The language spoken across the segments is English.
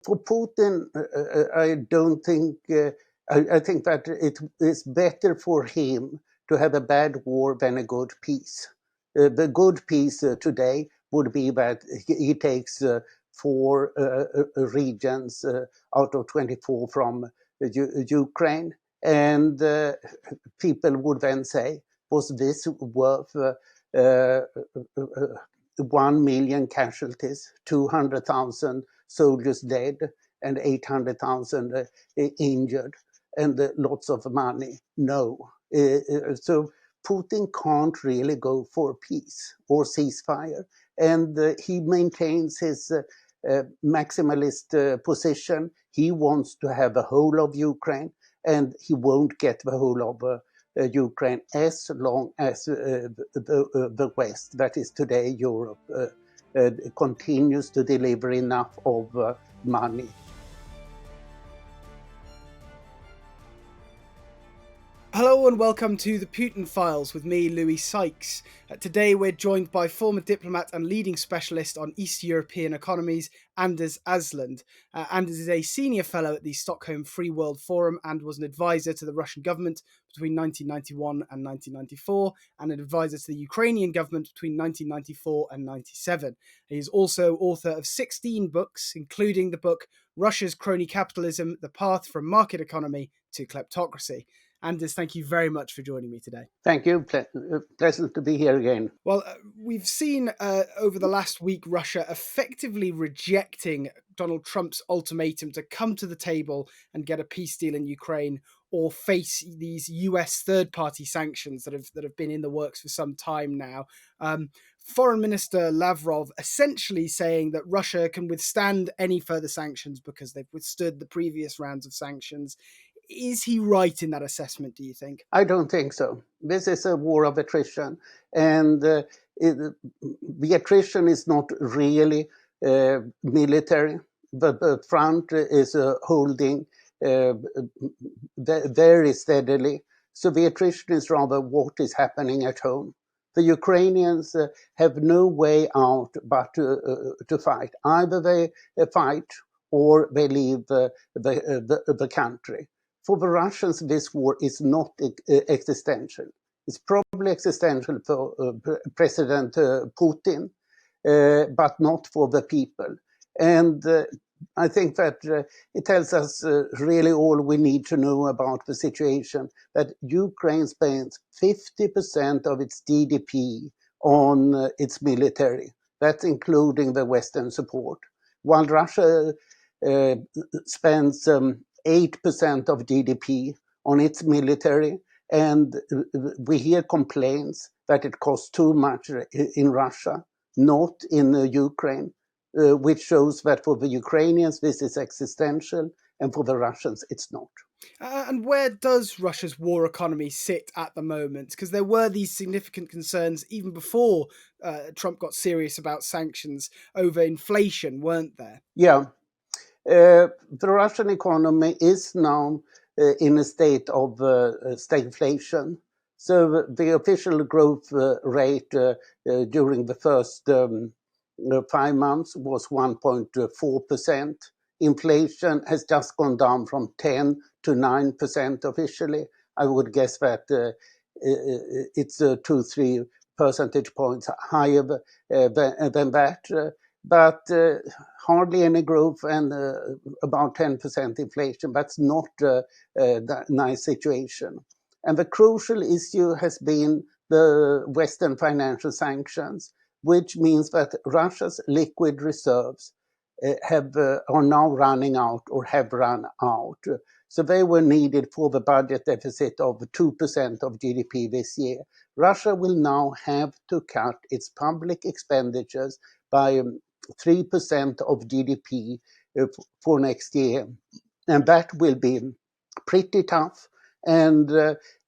For Putin, I don't think. I think that it is better for him to have a bad war than a good peace. The good peace today would be that he takes four regions out of 24 from Ukraine, and people would then say, was this worth 1 million casualties, 200,000 soldiers dead, and 800,000 injured, and lots of money? No. So Putin can't really go for peace or ceasefire, and he maintains his maximalist position. He wants to have the whole of Ukraine, and he won't get the whole of Ukraine as long as the West, that is today Europe, continues to deliver enough of money. Hello and welcome to the Putin Files with me, Louis Sykes. Today we're joined by former diplomat and leading specialist on East European economies, Anders Åslund. Anders is a senior fellow at the Stockholm Free World Forum and was an advisor to the Russian government between 1991 and 1994, and an advisor to the Ukrainian government between 1994 and 97. He is also author of 16 books, including the book Russia's Crony Capitalism, The Path from Market Economy to Kleptocracy. Anders, thank you very much for joining me today. Thank you. Pleasant to be here again. Well, we've seen over the last week Russia effectively rejecting Donald Trump's ultimatum to come to the table and get a peace deal in Ukraine or face these US third-party sanctions that have been in the works for some time now. Foreign Minister Lavrov essentially saying that Russia can withstand any further sanctions because they've withstood the previous rounds of sanctions. Is he right in that assessment, do you think? I don't think so. This is a war of attrition, and the attrition is not really military. The front is holding very steadily. So the attrition is rather what is happening at home. The Ukrainians have no way out but to fight. Either they fight or they leave the country. For the Russians, this war is not existential. It's probably existential for President Putin, but not for the people. And I think that it tells us really all we need to know about the situation, that Ukraine spends 50% of its GDP on its military. That's including the Western support. While Russia spends 8% of GDP on its military, and we hear complaints that it costs too much in Russia, not in Ukraine, which shows that for the Ukrainians this is existential, and for the Russians it's not. And where does Russia's war economy sit at the moment? Because there were these significant concerns even before Trump got serious about sanctions over inflation, weren't there? Yeah. The Russian economy is now in a state of stagflation. So the official growth rate during the first 5 months was 1.4%. Inflation has just gone down from 10 to 9% officially. I would guess that it's 2-3 percentage points higher than that. But hardly any growth and about 10% inflation. That's not a nice situation. And the crucial issue has been the Western financial sanctions, which means that Russia's liquid reserves are now running out or have run out. So they were needed for the budget deficit of 2% of GDP this year. Russia will now have to cut its public expenditures by 3% of GDP for next year. And that will be pretty tough. And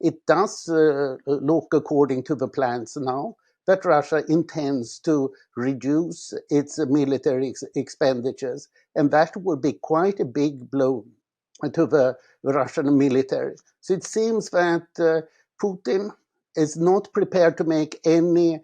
it does look, according to the plans now, that Russia intends to reduce its military expenditures. And that would be quite a big blow to the Russian military. So it seems that Putin is not prepared to make any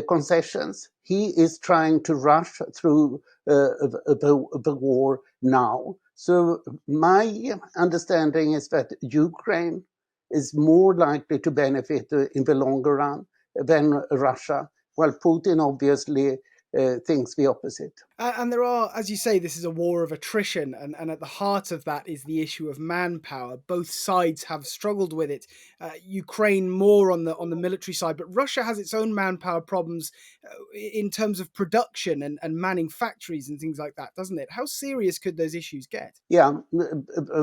concessions. he is trying to rush through the war now. So my understanding is that Ukraine is more likely to benefit in the longer run than Russia, while Putin obviously thinks the opposite. And there are, as you say, this is a war of attrition, and at the heart of that is the issue of manpower. Both sides have struggled with it. Ukraine more on the military side, but Russia has its own manpower problems in terms of production and manning factories and things like that, doesn't it? How serious could those issues get? Yeah,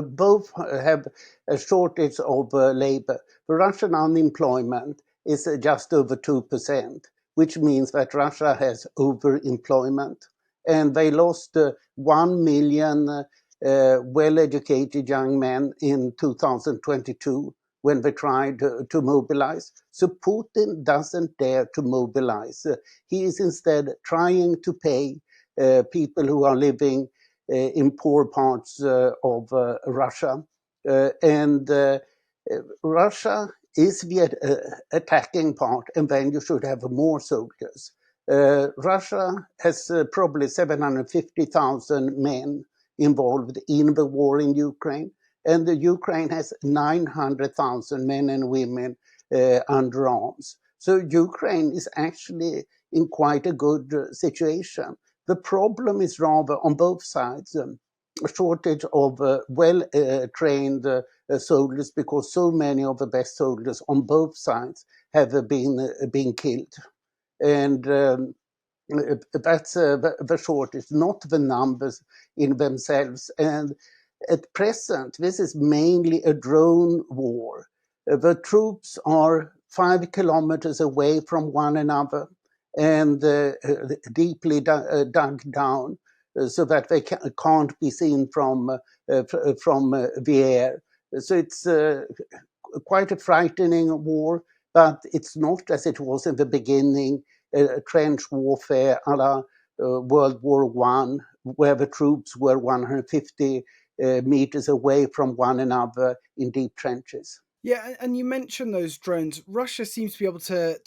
both have a shortage of labor. The Russian unemployment is just over 2%, which means that Russia has overemployment. And they lost 1 million well-educated young men in 2022 when they tried to mobilize. So Putin doesn't dare to mobilize. He is instead trying to pay people who are living in poor parts of Russia. And Russia is the attacking part, and then you should have more soldiers. Russia has probably 750,000 men involved in the war in Ukraine, and the Ukraine has 900,000 men and women under arms. So Ukraine is actually in quite a good situation. The problem is rather on both sides, a shortage of well-trained soldiers, because so many of the best soldiers on both sides have been killed. And that's the shortage, not the numbers in themselves. And at present, this is mainly a drone war. The troops are 5 kilometers away from one another and deeply dug down so that they can't be seen from the air. So it's quite a frightening war, but it's not as it was in the beginning, trench warfare a la World War One, where the troops were 150 meters away from one another in deep trenches. Yeah, and you mentioned those drones. Russia seems to be able to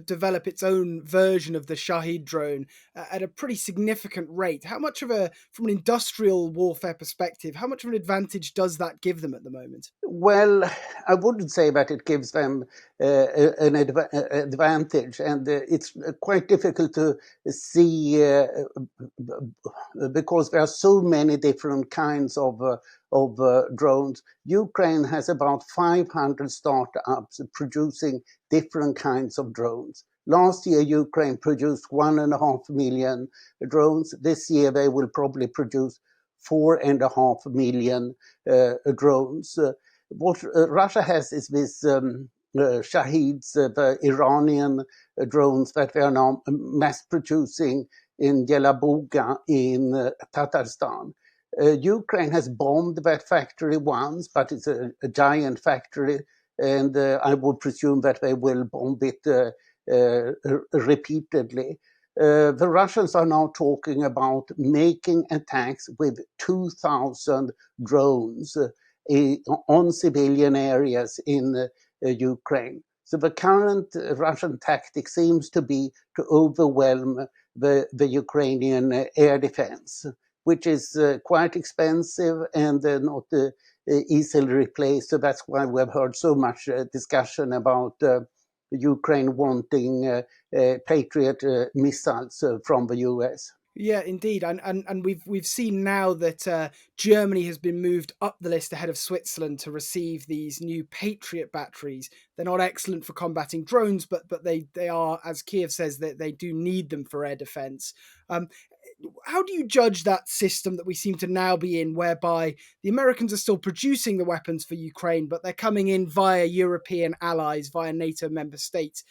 develop its own version of the Shahid drone at a pretty significant rate. How much of from an industrial warfare perspective, how much of an advantage does that give them at the moment? Well, I wouldn't say that it gives them an advantage, and it's quite difficult to see because there are so many different kinds of drones. Ukraine has about 500 startups producing different kinds of drones. Last year, Ukraine produced 1.5 million drones. This year, they will probably produce 4.5 million drones. What Russia has is this Shahids, the Iranian drones that they are now mass producing in Yelabuga in Tatarstan. Ukraine has bombed that factory once, but it's a giant factory, and I would presume that they will bomb it repeatedly. The Russians are now talking about making attacks with 2,000 drones on civilian areas in Ukraine. So the current Russian tactic seems to be to overwhelm the Ukrainian air defense, which is quite expensive and not easily replaced. So that's why we've heard so much discussion about Ukraine wanting Patriot missiles from the US. Yeah, indeed, and we've seen now that Germany has been moved up the list ahead of Switzerland to receive these new Patriot batteries. They're not excellent for combating drones, but they are, as Kiev says, that they do need them for air defense. How do you judge that system that we seem to now be in, whereby the Americans are still producing the weapons for Ukraine, but they're coming in via European allies, via NATO member states?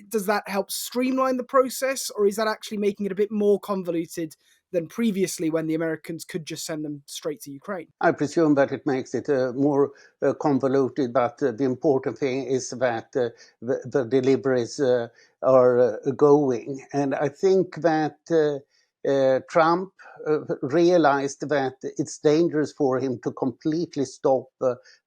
Does that help streamline the process, or is that actually making it a bit more convoluted than previously when the Americans could just send them straight to Ukraine? I presume that it makes it more convoluted, but the important thing is that the deliveries are going. And I think that Trump realized that it's dangerous for him to completely stop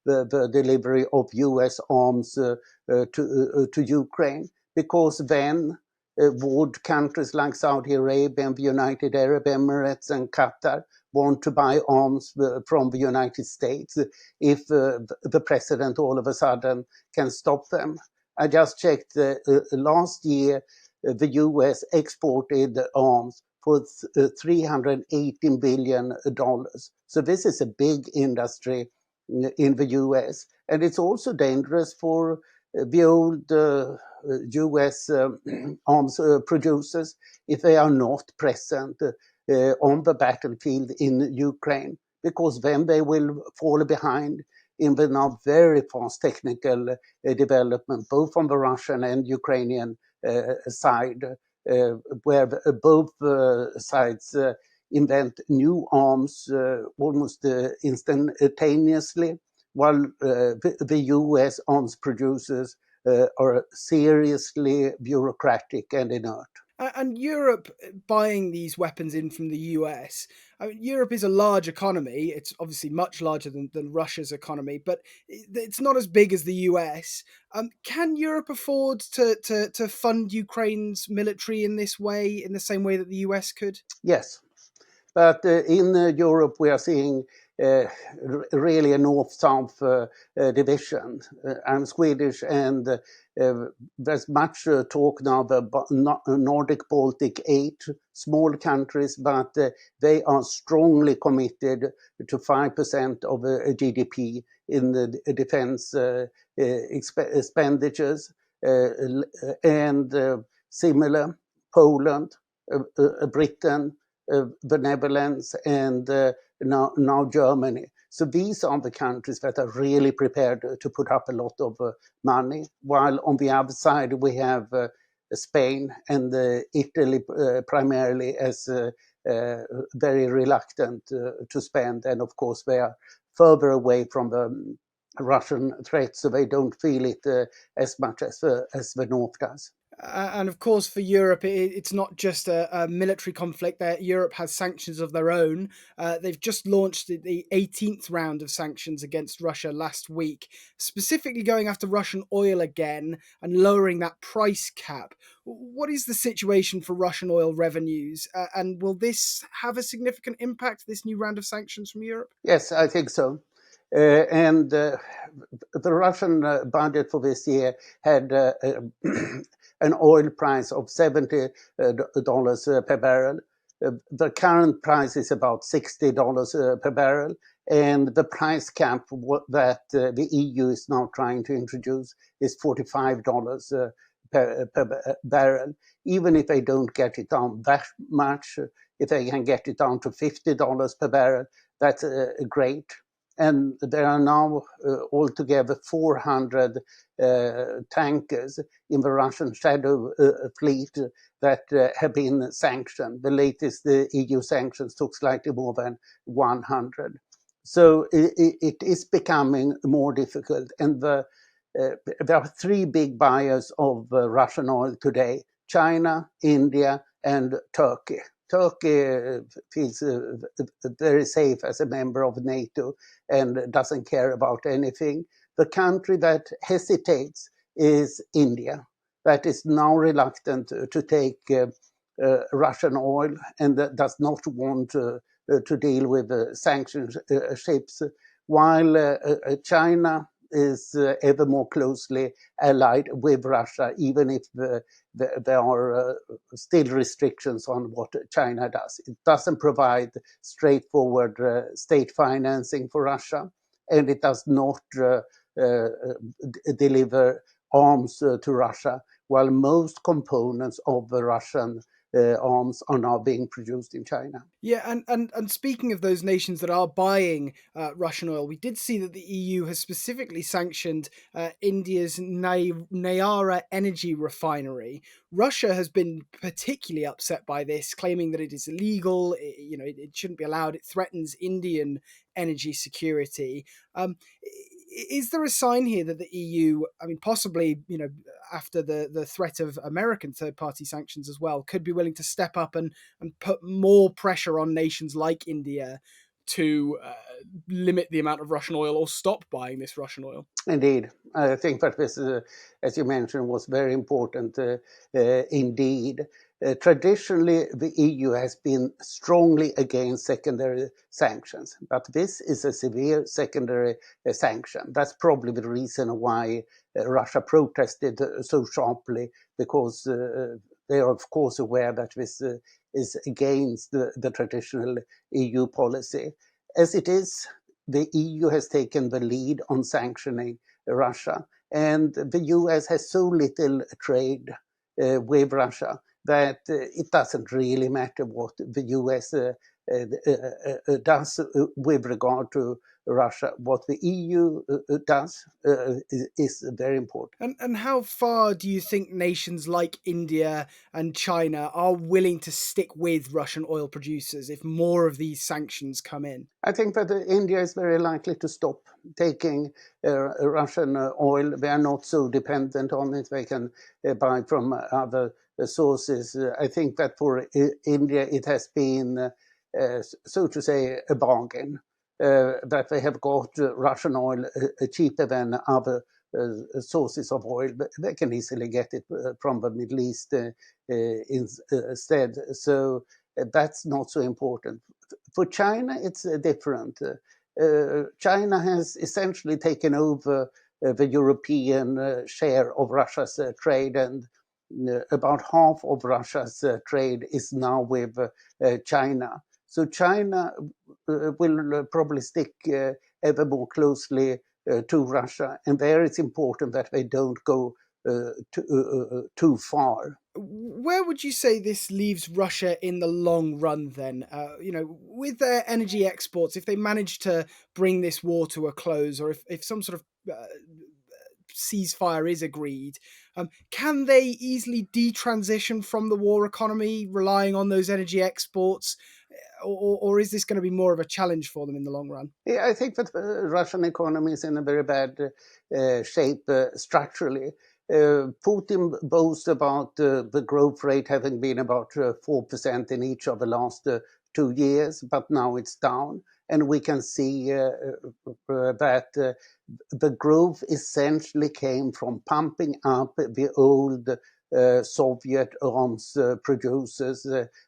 the delivery of US arms to Ukraine, because then would countries like Saudi Arabia and the United Arab Emirates and Qatar want to buy arms from the United States if the president all of a sudden can stop them? I just checked last year, the US exported arms for $318 billion. So this is a big industry in the US. And it's also dangerous for the old US arms producers if they are not present on the battlefield in Ukraine, because then they will fall behind in the now very fast technical development, both on the Russian and Ukrainian side, where both sides invent new arms almost instantaneously, while the US arms producers are seriously bureaucratic and inert. And Europe buying these weapons in from the US. I mean, Europe is a large economy. It's obviously much larger than Russia's economy, but it's not as big as the US. Can Europe afford to fund Ukraine's military in this way, in the same way that the US could? Yes. But in Europe, we are seeing really a north-south division. I'm Swedish, and there's much talk now about Nordic Baltic 8, small countries, but they are strongly committed to 5% of GDP in the defense expenditures, and similar, Poland, Britain, the Netherlands, and now Germany. So these are the countries that are really prepared to put up a lot of money, while on the other side we have Spain and Italy primarily as very reluctant to spend, and of course they are further away from the Russian threat, so they don't feel it as much as the North does. And of course, for Europe, it's not just a military conflict. There, Europe has sanctions of their own. They've just launched the 18th round of sanctions against Russia last week, specifically going after Russian oil again and lowering that price cap. What is the situation for Russian oil revenues? And will this have a significant impact, this new round of sanctions from Europe? Yes, I think so. And the Russian budget for this year had an oil price of $70 per barrel. The current price is about $60 per barrel, and the price cap that the EU is now trying to introduce is $45 per barrel. Even if they don't get it down that much, if they can get it down to $50 per barrel, that's great. And there are now altogether 400 tankers in the Russian shadow fleet that have been sanctioned. The latest EU sanctions took slightly more than 100. So it is becoming more difficult. And there are three big buyers of Russian oil today: China, India, and Turkey. Turkey feels very safe as a member of NATO and doesn't care about anything. The country that hesitates is India, that is now reluctant to take Russian oil and that does not want to deal with sanctioned ships, while China is ever more closely allied with Russia, even if there are still restrictions on what China does. It doesn't provide straightforward state financing for Russia, and it does not deliver arms to Russia, while most components of the Russian arms are now being produced in China. Yeah, and speaking of those nations that are buying Russian oil, we did see that the EU has specifically sanctioned India's Nayara energy refinery. Russia has been particularly upset by this, claiming that it is illegal. It shouldn't be allowed. It threatens Indian energy security. Is there a sign here that the EU, I mean, possibly, after the threat of American third-party sanctions as well, could be willing to step up and put more pressure on nations like India to limit the amount of Russian oil or stop buying this Russian oil? Indeed. I think that this, as you mentioned, was very important indeed. Traditionally, the EU has been strongly against secondary sanctions, but this is a severe secondary sanction. That's probably the reason why Russia protested so sharply, because they are, of course, aware that this is against the traditional EU policy. As it is, the EU has taken the lead on sanctioning Russia, and the US has so little trade with Russia that it doesn't really matter what the US does with regard to Russia. What the EU does is very important. And how far do you think nations like India and China are willing to stick with Russian oil producers if more of these sanctions come in? I think that India is very likely to stop taking Russian oil. They are not so dependent on it. They can buy from other sources. I think that for India, it has been, so to say, a bargain. That they have got Russian oil cheaper than other sources of oil. They can easily get it from the Middle East instead. So that's not so important. For China, it's different. China has essentially taken over the European share of Russia's trade, and about half of Russia's trade is now with China. So China will probably stick ever more closely to Russia, and there it's important that they don't go too far. Where would you say this leaves Russia in the long run then? With their energy exports, if they manage to bring this war to a close, or if some sort of ceasefire is agreed, can they easily detransition from the war economy, relying on those energy exports? Or is this going to be more of a challenge for them in the long run? Yeah, I think that the Russian economy is in a very bad shape structurally. Putin boasts about the growth rate having been about 4% in each of the last 2 years, but now it's down. And we can see that the growth essentially came from pumping up the old Soviet arms producers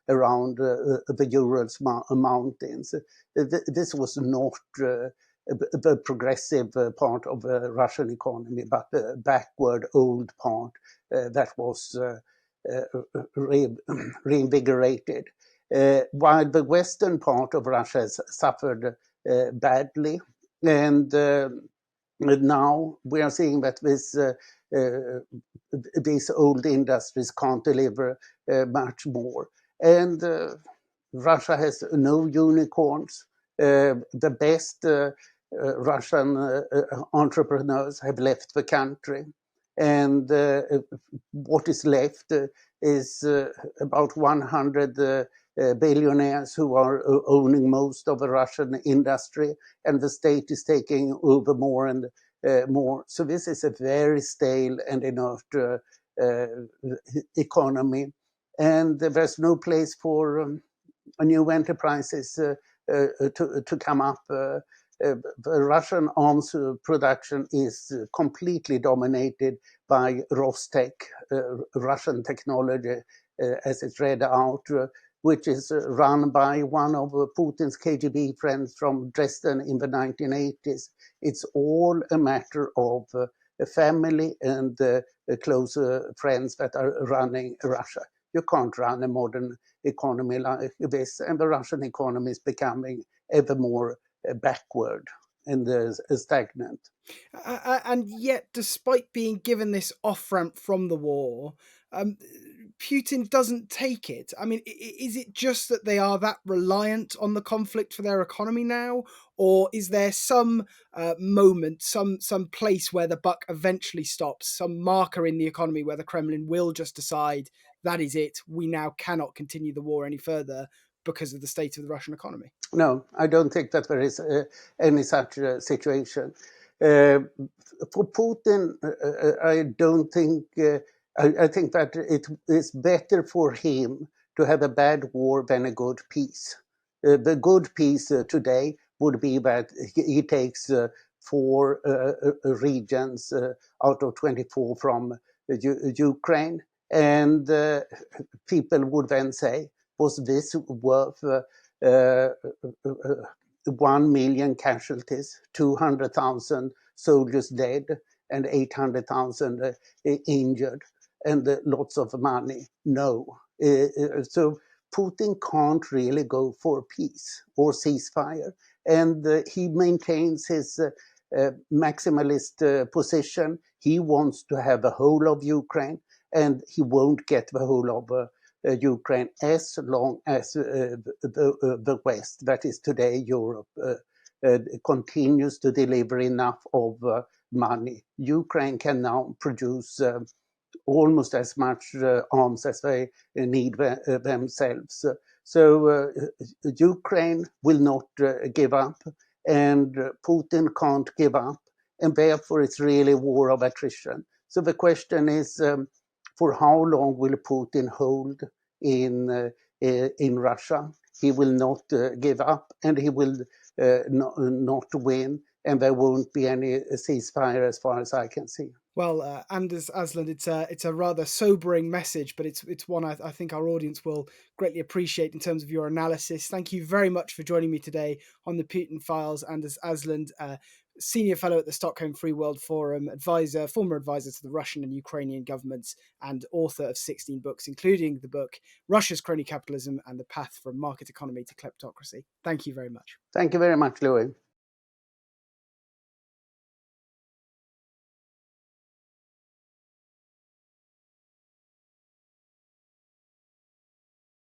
around the Urals mountains. This was not the progressive part of the Russian economy, but the backward old part that was reinvigorated. While the western part of Russia has suffered badly, and now we are seeing that these old industries can't deliver much more. And Russia has no unicorns. The best Russian entrepreneurs have left the country. And what is left is about 100 billionaires who are owning most of the Russian industry, and the state is taking over more and more. So this is a very stale and inert economy, and there's no place for new enterprises to come up. The Russian arms production is completely dominated by Rostec, Russian technology, as it's read out, which is run by one of Putin's KGB friends from Dresden in the 1980s. It's all a matter of a family and close friends that are running Russia. You can't run a modern economy like this, and the Russian economy is becoming ever more backward and stagnant. And yet, despite being given this off ramp from the war, Putin doesn't take it. I mean, is it just that they are that reliant on the conflict for their economy now, or is there some moment, some place where the buck eventually stops, some marker in the economy where the Kremlin will just decide that is it, we now cannot continue the war any further because of the state of the Russian economy? No, I don't think that there is any such situation. For Putin, I don't think. I think that it is better for him to have a bad war than a good peace. The good peace today would be that he takes 4 regions out of 24 from Ukraine, and people would then say, was this worth 1 million casualties, 200,000 soldiers dead, and 800,000 injured, and lots of money? No. So Putin can't really go for peace or ceasefire, and he maintains his maximalist position. He wants to have the whole of Ukraine, and he won't get the whole of Ukraine as long as the West, that is today Europe, continues to deliver enough of money. Ukraine can now produce almost as much arms as they need themselves. So Ukraine will not give up, and Putin can't give up, and therefore it's really a war of attrition. So the question is, for how long will Putin hold in Russia? He will not give up, and he will not win, and there won't be any ceasefire as far as I can see. Well, Anders Åslund, it's a rather sobering message, but it's one I think our audience will greatly appreciate in terms of your analysis. Thank you very much for joining me today on the Putin Files. Anders Åslund, Senior Fellow at the Stockholm Free World Forum, former advisor to the Russian and Ukrainian governments, and author of 16 books, including the book Russia's Crony Capitalism and the Path from Market Economy to Kleptocracy. Thank you very much. Thank you very much, Louis.